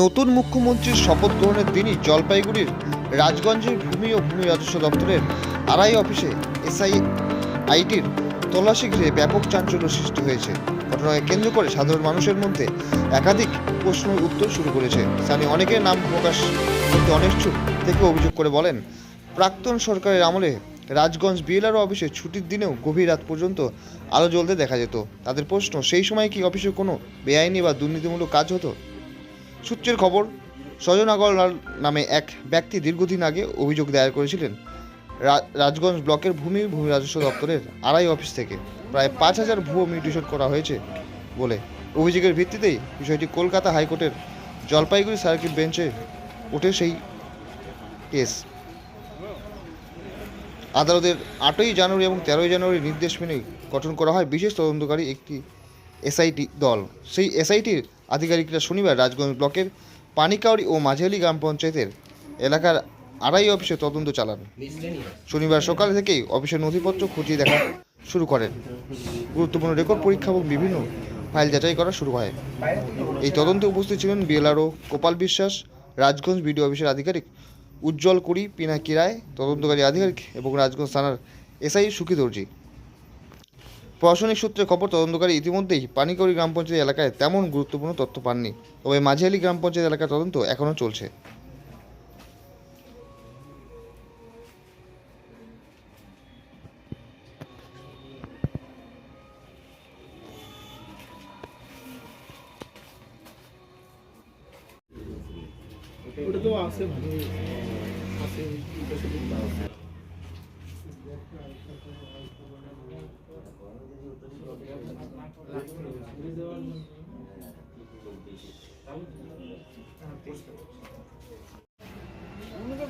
নতুন মুখ্যমন্ত্রীর শপথ গ্রহণের দিনই জলপাইগুড়ির রাজগঞ্জের ভূমি ও ভূমি রাজস্ব দপ্তরের আড়াই অফিসে এসআইটির তল্লাশি ঘিরে ব্যাপক চাঞ্চল্য সৃষ্টি হয়েছে। ঘটনাকে কেন্দ্র করে সাধারণ মানুষের মধ্যে একাধিক প্রশ্নের উত্তর শুরু করেছে। স্থানীয় অনেকের নাম প্রকাশ করতে অনিচ্ছুক থেকে অভিযোগ করে বলেন, প্রাক্তন সরকারের আমলে রাজগঞ্জ বিএলআরও অফিসে ছুটির দিনেও গভীর রাত পর্যন্ত আলো জ্বলতে দেখা যেত। তাদের প্রশ্ন, সেই সময় কি অফিসে কোনো বেআইনি বা দুর্নীতিমূলক কাজ হতো? সূত্রের খবর, সজন আগরওয়াল নামে এক ব্যক্তি দীর্ঘদিন আগে অভিযোগ দায়ের করেছিলেন রাজগঞ্জ ব্লকের ভূমি রাজস্ব দপ্তরের আড়াই অফিস থেকে প্রায় 5,000 ভুয়ো মিউটেশন করা হয়েছে বলে। অভিযোগের ভিত্তিতেই বিষয়টি কলকাতা হাইকোর্টের জলপাইগুড়ি সার্কিট বেঞ্চে ওঠে সেই কেস। আদালতের 8ই জানুয়ারি এবং 13ই জানুয়ারির নির্দেশ মেনে গঠন করা হয় বিশেষ তদন্তকারী একটি এসআইটি দল। সেই এসআইটির আধিকারিকরা শনিবার রাজগঞ্জ ব্লকের পানিকাউড়ি ও মাঝালি গ্রাম পঞ্চায়েতের এলাকার আড়াই অফিসে তদন্ত চালান। শনিবার সকাল থেকেই অফিসের নথিপত্র খতিয়ে দেখা শুরু করেন। গুরুত্বপূর্ণ রেকর্ড পরীক্ষা এবং বিভিন্ন ফাইল যাচাই করা শুরু হয়। এই তদন্তে উপস্থিত ছিলেন বিএলআরও গোপাল বিশ্বাস, রাজগঞ্জ বিডিও অফিসের আধিকারিক উজ্জ্বল কুড়ি, পিনাকি রায়, তদন্তকারী আধিকারিক এবং রাজগঞ্জ থানার এসআই সুখী দর্জি। প্রশাসনিক সূত্রে খবর, তদন্তকারী ইতিমধ্যেই পানিকাউড়ি গ্রাম পঞ্চায়েত এলাকায় তেমন গুরুত্বপূর্ণ তথ্য পাননি, তবে মাঝিয়ালি গ্রাম পঞ্চায়েত এলাকার তদন্ত এখনও চলছে। ওটা তো আছে ভালোই আছে।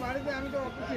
বাড়িতে আমি তো অফিসে